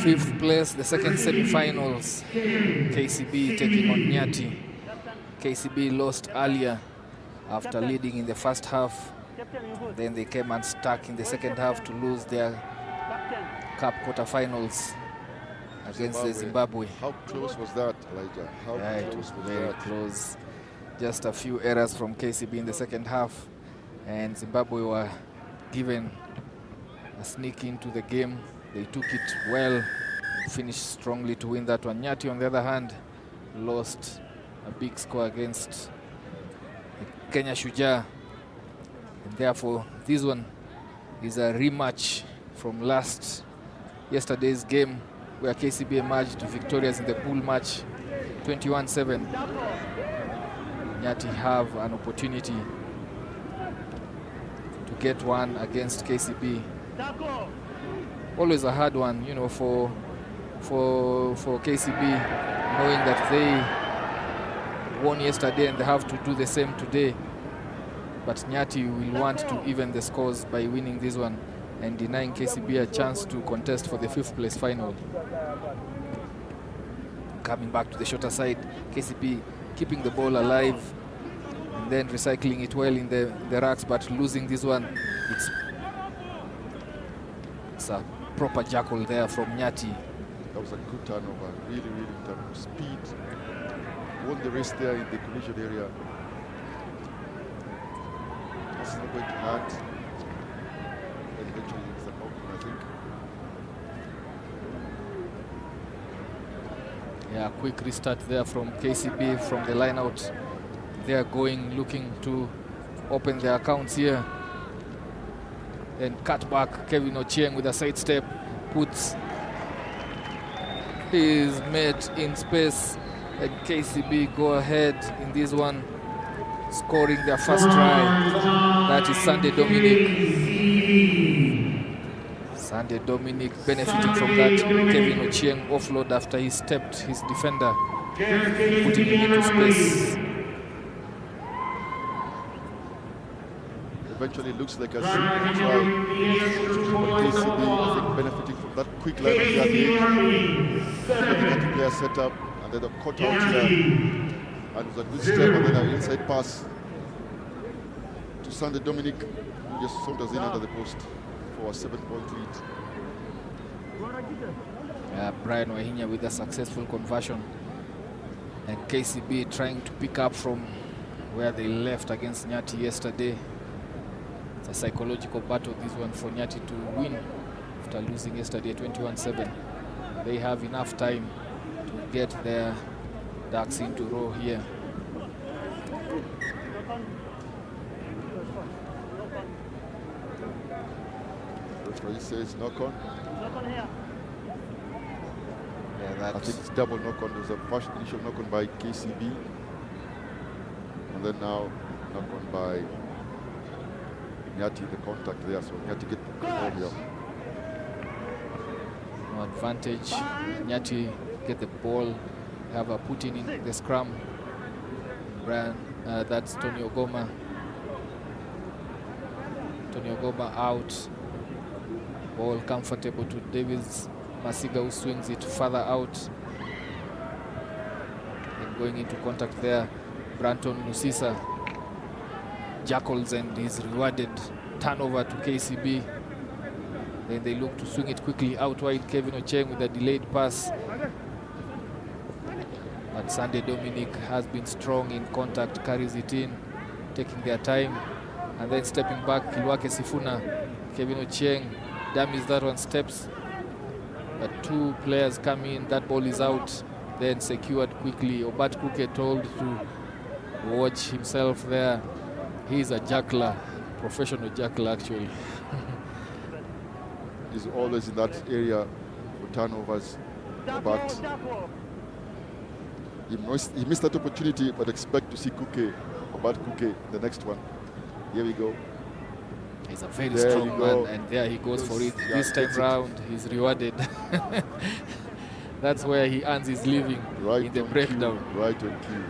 Fifth place, the second semi-finals. KCB taking on Nyati. KCB lost earlier after leading in the first half. Then they came unstuck in the second half to lose their cup quarterfinals against the Zimbabwe. How close was that, Elijah? How it was very close. Just a few errors from KCB in the second half, and Zimbabwe were given a sneak into the game. They took it well, finished strongly to win that one. Nyati, on the other hand, lost a big score against Kenya Shujaa, and therefore this one is a rematch from yesterday's game, where KCB emerged victorious in the pool match 21-7. Nyati have an opportunity to get one against KCB. Always a hard one, you know, for KCB, knowing that they won yesterday and they have to do the same today. But Nyati will want to even the scores by winning this one and denying KCB a chance to contest for the fifth place final. Coming back to the shorter side, KCB keeping the ball alive and then recycling it well in the racks, but losing this one. It's a proper jackal there from Nyati. That was a good turnover, really in terms of speed. Won the race there in the collision area. This is not going to hurt. And eventually it's an open, I think. Yeah, quick restart there from KCB from the line out. They are looking to open their accounts here. Then cut back, Kevin Ochieng with a side step, puts his mate in space, and KCB go ahead in this one, scoring their first try. That is Sunday Dominic. Sunday Dominic benefiting from that Kevin Ochieng offload after he stepped his defender, putting him into space. Eventually looks like a simple try. KCB, I think, benefiting from that quick line of the player set up, and then the cut out here. And it was a good step, and then an inside pass to Sunday Dominic, who just saunters in under the post for a 7-point lead. Brian Wahinya with a successful conversion, and KCB trying to pick up from where they left against Nyati yesterday. It's a psychological battle, this one, for Nyati to win after losing yesterday 21-7. They have enough time to get their ducks into row here. Referee says knock on. Yeah, I think it's double knock on. There's a first initial knock on by KCB, and then now knock on by Nyati, the contact there, so Nyati get the ball here. No advantage. Nyati get the ball, have a put in the scrum. Brian, that's Tony Ogoma. Tony Ogoma out. Ball comfortable to Davis Masiga, who swings it further out. And going into contact there, Branton Musisa jackals and is rewarded. Turnover to KCB. Then they look to swing it quickly out wide. Kevin Ochieng with a delayed pass. But Sunday Dominic has been strong in contact, carries it in, taking their time. And then stepping back, Kilwake Sifuna. Kevin Ochieng dummies that one, steps. But two players come in, that ball is out. Then secured quickly. Obat Kuke told to watch himself there. He's a juggler, professional juggler actually. He's always in that area for turnovers, but he missed that opportunity, but expect to see Kuke, Obat Kuke, the next one. Here we go. He's a very strong man, and there he goes for it. This time round, he's rewarded. That's where he earns his living, in the breakdown. Right on cue.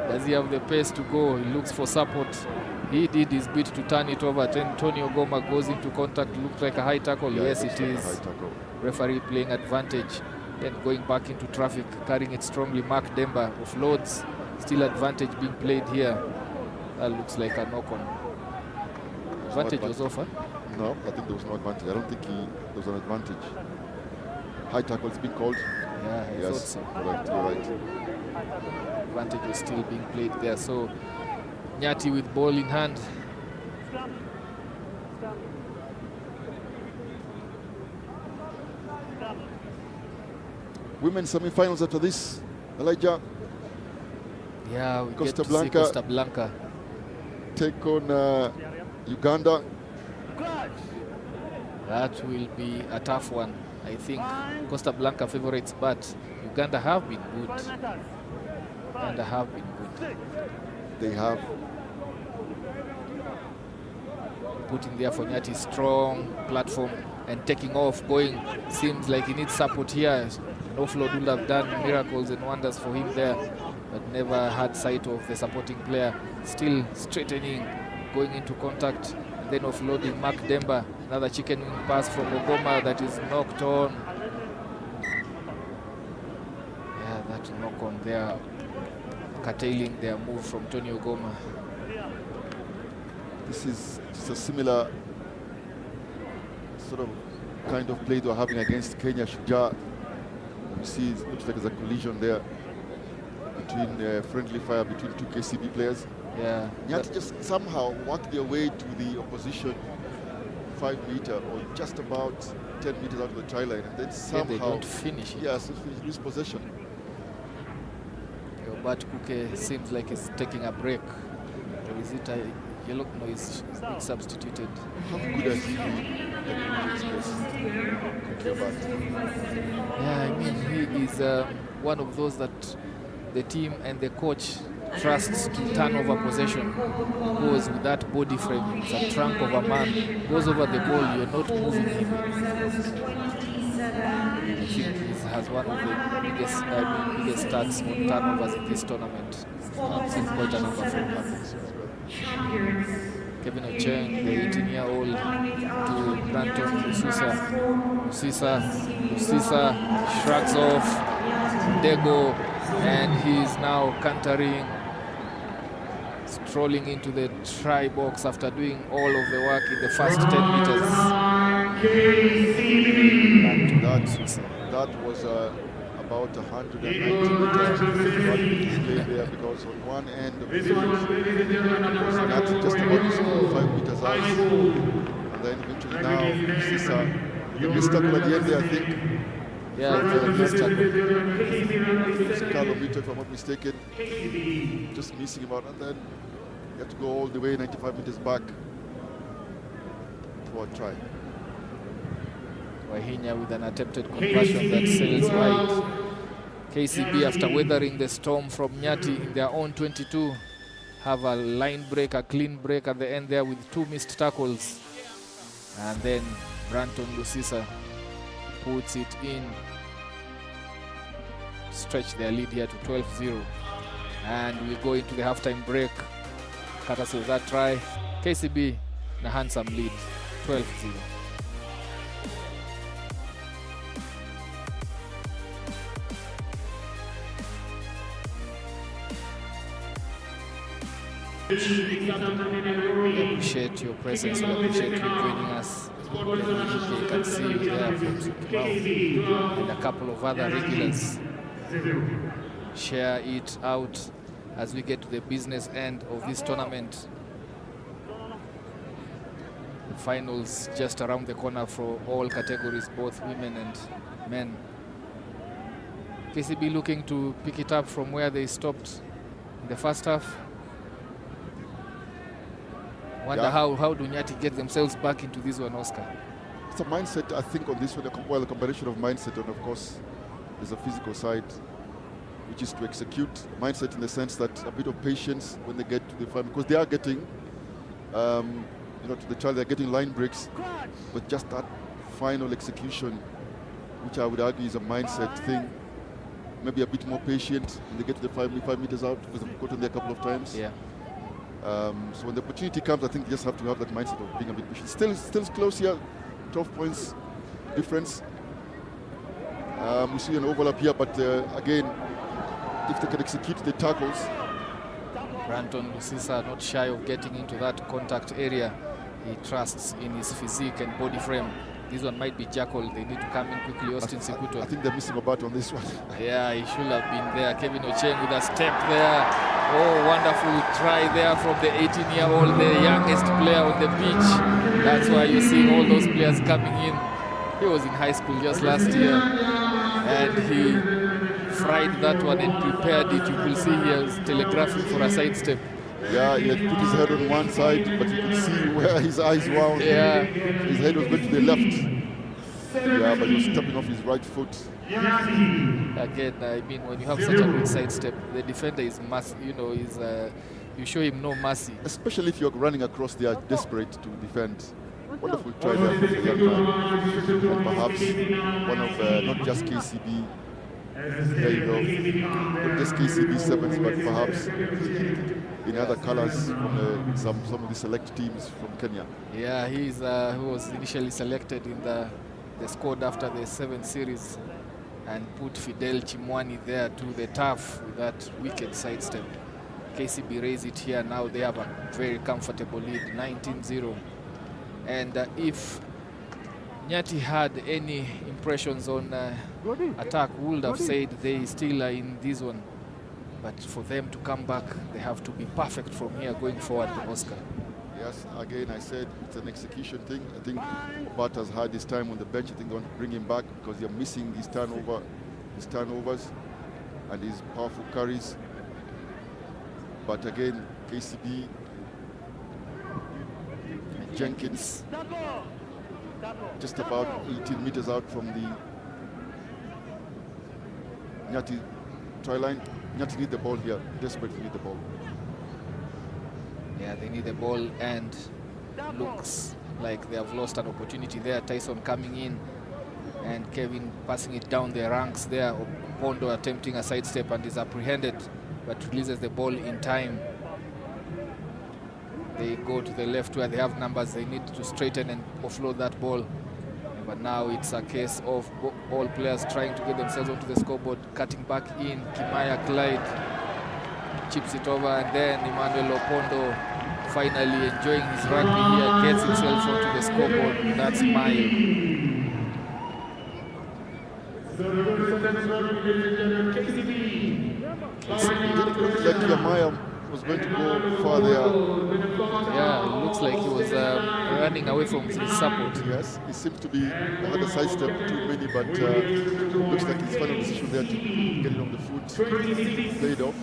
Does he have the pace to go? He looks for support. He did his bit to turn it over. Then Tony Ogoma goes into contact. Looks like a high tackle. Yeah, yes, it is. High tackle. Referee playing advantage. Then going back into traffic, carrying it strongly. Mark Demba offloads. Still advantage being played here. That looks like a knock-on. Advantage was offered. No, I think there was no advantage. I don't think there was an advantage. High tackle has been called. Yeah, I thought so. Correct, you're right. Advantage was still being played there. So Nyati with ball in hand. Women's semi-finals after this, Elijah. Yeah, we Costa get to see Blanca. Costa Blanca Take on Uganda. That will be a tough one. I think Costa Blanca favorites, but Uganda have been good. Uganda have been good. They have. Putting there for Nyati, strong platform and taking off, going. Seems like he needs support here. An offload would have done miracles and wonders for him there, but never had sight of the supporting player. Still straightening, going into contact, and then offloading Mark Demba. Another chicken wing pass from Ogoma that is knocked on. Yeah, that knock on there, curtailing their move from Tony Ogoma. This is just a similar sort of kind of play they're having against Kenya Shujaa. You see, it looks like there's a collision there between friendly fire between two KCB players. Yeah. Nyati just somehow worked their way to the opposition 5 meter or just about 10 meters out of the try line, and then somehow they don't finish it. Yes, lose possession. But Kuke seems like he's taking a break. Or is it a yellow? No, he's being substituted. How good are he Yeah, I mean, he is one of those that the team and the coach trusts to turn over possession. Goes with that body frame, it's a trunk of a man. Goes over the ball, you're not moving him. I think he has one of the biggest stats on turnovers in this tournament. I've seen quite a number from him. Kevin Ocheng, the 18-year-old, to Branton Lusisa. Lusisa shrugs off Dego, and he's now cantering, strolling into the try box after doing all of the work in the first 10 meters. That was about 190 meters display there, because on one end of the field was Nyati just about to score 5 meters out, and then eventually now the missed tackle at the end there, I think. Yeah, the missed tackle. Carlo Mito, if I'm not mistaken, just missing him out, and then you have to go all the way 95 meters back for a try. Wahinya with an attempted conversion that sails wide. KCB, after weathering the storm from Nyati in their own 22, have a line break, a clean break at the end there with 2 missed tackles. And then Branton Lusisa puts it in, stretch their lead here to 12-0. And we go into the halftime break. Courtesy of that try, KCB in a handsome lead, 12-0. We appreciate your presence, we appreciate you joining us. You can see there from Sukimau and a couple of other regulars. Share it out as we get to the business end of this tournament. The finals just around the corner for all categories, both women and men. KCB looking to pick it up from where they stopped in the first half. Wonder how do Nyati get themselves back into this one, Oscar? It's a mindset, I think, on this one. Well, a combination of mindset, and of course, there's a physical side, which is to execute. Mindset in the sense that a bit of patience when they get to the final, because they are getting to the child, they're getting line breaks, but just that final execution, which I would argue is a mindset thing. Maybe a bit more patient when they get to the 5 meters out, because I've gotten there a couple of times. Yeah. So when the opportunity comes, I think you just have to have that mindset of being a bit patient. Still close here, 12 points difference. We see an overlap here, but again, if they can execute the tackles. Brandon Lusisa not shy of getting into that contact area. He trusts in his physique and body frame. This one might be Jackal. They need to come in quickly. Austin Sikuto. I think they're missing a bat on this one. Yeah, he should have been there. Kevin Ocheng with a step there. Oh, wonderful try there from the 18-year-old, the youngest player on the pitch. That's why you're seeing all those players coming in. He was in high school just last year, and he fried that one and prepared it. You will see he is telegraphing for a sidestep. Yeah, he had put his head on one side, but you could see where his eyes wound. Yeah. His head was going to the left. Yeah, but he was stepping off his right foot. Again, I mean, when you have such a good sidestep, the defender is you show him no mercy. Especially if you're running across, they are desperate to defend. Wonderful try there from the young man. And perhaps one of not just KCB. There you go. Not just KCB sevens, but perhaps in other colors from some of the select teams from Kenya. Yeah, he was initially selected in the squad after the 7th series, and put Fidel Chimwani there to the turf with that wicked sidestep. KCB raise it here. Now they have a very comfortable lead, 19-0. And if Nyati had any impressions on attack, would have said they still are in this one. But for them to come back, they have to be perfect from here going forward, Oscar. Yes, again, I said it's an execution thing. I think Obat has had his time on the bench. I think they want to bring him back because they're missing his turnovers and his powerful carries. But again, KCB, Jenkins, just about 18 meters out from the Nyati try line. Nyati need the ball here, desperately need the ball. Yeah, they need the ball, and looks like they have lost an opportunity there. Tyson coming in, and Kevin passing it down the ranks there. Pondo attempting a sidestep and is apprehended, but releases the ball in time. They go to the left where they have numbers. They need to straighten and offload that ball. But now it's a case of all players trying to get themselves onto the scoreboard, cutting back in. Kimaya Clyde chips it over, and then Emmanuel Opondo finally enjoying his rugby here, gets himself onto the scoreboard with that smile. Like Kimaya was going to go far there. Yeah, it looks like he was running away from his support. Yes, he seems to be had a sidestep too many, but looks like his final decision there to get it on the foot played off.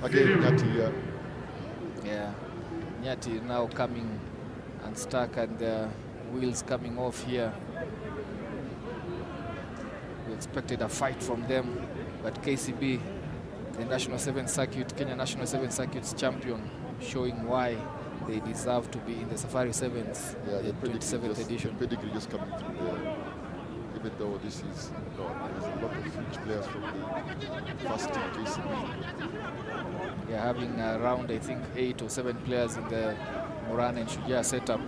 Again, Nyati, yeah. Yeah, Nyati now coming unstuck, and the wheels coming off here. We expected a fight from them, but KCB, the National 7 Circuit, Kenya National 7 Circuit's champion, showing why they deserve to be in the Safari Sevens, yeah, the 27th edition. The pedigree just coming through there. Even though this is, there's a lot of huge players from the first team KCB. Yeah, having around, I think, 8 or 7 players in the Moran and Shujaa setup,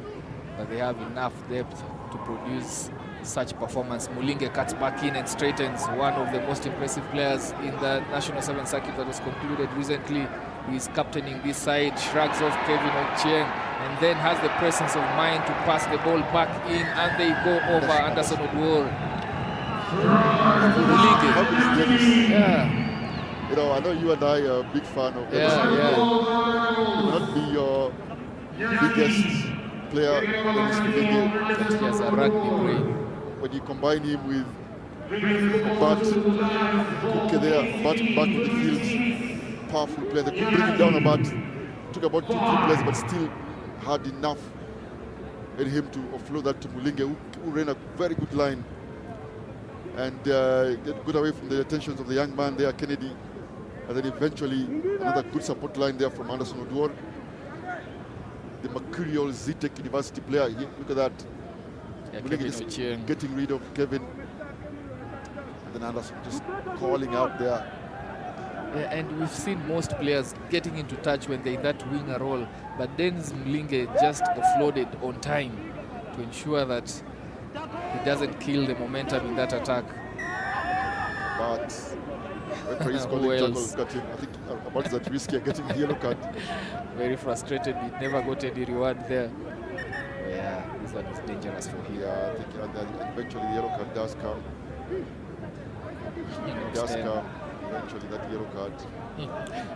but they have enough depth to produce such performance. Mulinge cuts back in and straightens, one of the most impressive players in the National 7 Circuit that was concluded recently. He's captaining this side, shrugs off Kevin Ochieng, and then has the presence of mind to pass the ball back in, and they go over Anderson Oduor. Mulinge. Yeah. I know you and I are a big fan of him. Yeah. He will not be your biggest player when he's Mulinge. But he has a rugby brain. When you combine him with Bat, Kuke there, Bat back in the field, powerful player. They could bring him down about, took about 2-3 plays, but still had enough in him to offload that to Mulinge, who ran a very good line and get good away from the attentions of the young man there, Kennedy. And then eventually another good support line there from Anderson Oduor. the mercurial Zetech University player. Look at that. Yeah, Just getting rid of Kevin. And then Anderson just calling out there. Yeah, and we've seen most players getting into touch when they're in that winger role, but Dennis Mlinge just offloaded on time to ensure that he doesn't kill the momentum in that attack. But referee's calling tackle got him. I think about that risky getting a yellow card. Very frustrated. He never got any reward there. Yeah, this one is dangerous for him. Yeah, I think and eventually the yellow card does come. Eventually that yellow card.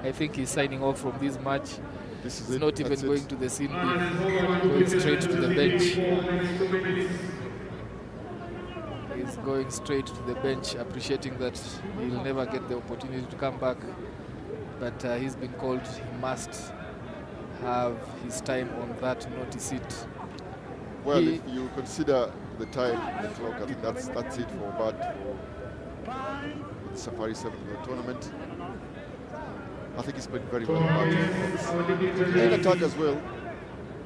I think he's signing off from this match. This is he's not even going to the scene, going straight to the bench. He's going straight to the bench, appreciating that he'll never get the opportunity to come back. But he's been called. He must have his time on that naughty seat. Well, if you consider the time, the clock, I think that's it for Bad for Safari 7 in the tournament. I think he's played very well. In attack as well.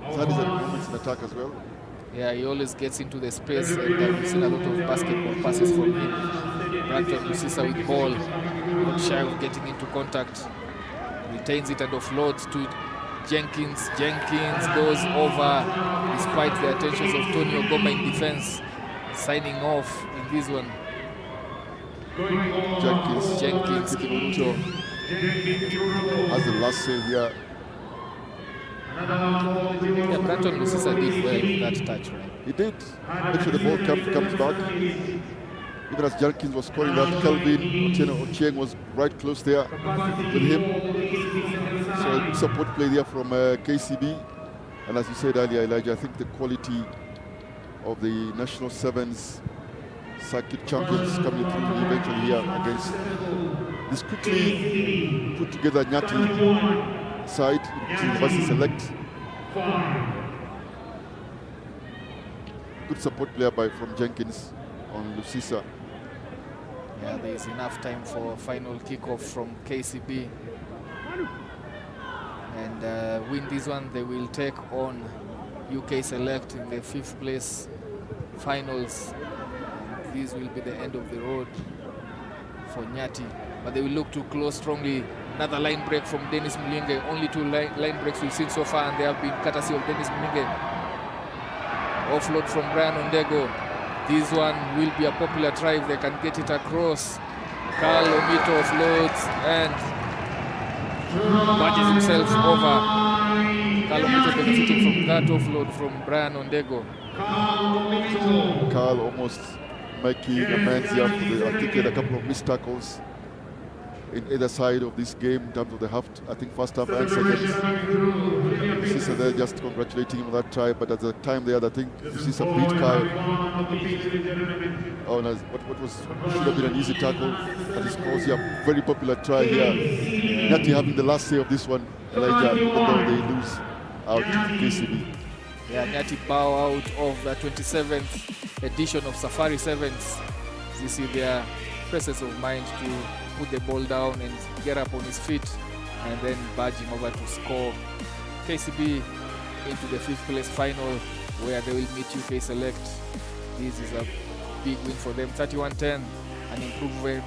He's had his improvements in attack as well. Yeah, he always gets into the space, and we've seen a lot of basketball passes from him. Brandon Lusisa with ball, not shy of getting into contact. Retains it and offloads to Jenkins. Jenkins goes over despite the attentions of Tony Ogoma in defense. Signing off in this one. Jenkins Kiburuto has the last save here. Yeah, Brandon Lusisa did well with that touch, right? He did. Make sure the ball comes back. Even as Jenkins was scoring that, Kelvin Ochieng was right close there with him. So a support play there from KCB. And as you said earlier, Elijah, I think the quality of the National Sevens circuit champions coming through eventually here against this quickly put together Nyati side to University Select. Good support player from Jenkins on Lusisa. Yeah, there is enough time for final kickoff from KCB. And win this one, they will take on UK Select in the 5th place finals. And this will be the end of the road for Nyati. But they will look to close strongly. Another line break from Dennis Mlinge. Only 2 line breaks we've seen so far, and they have been courtesy of Dennis Mlinge. Offload from Brian Ondego. This one will be a popular try if they can get it across. Carl Omito offloads and badges himself over. Carl Omito benefiting from that offload from Brian Ondego. Carl almost making amends here for the, I think he had a couple of missed tackles in either side of this game in terms of the first half and second. Sisa there just congratulating him on that try, but at the time there, I think Sisa beat Kyle. Oh, no, what should have been an easy tackle, and he scores here. Very popular try here. Nyati having the last say of this one, Elijah, even though they lose out to KCB. Yeah, Nyati bow out of the 27th edition of Safari Sevens. You see their presence of mind to put the ball down and get up on his feet and then barging over to score. KCB into the 5th place final where they will meet UK Select. This is a big win for them, 31-10, an improvement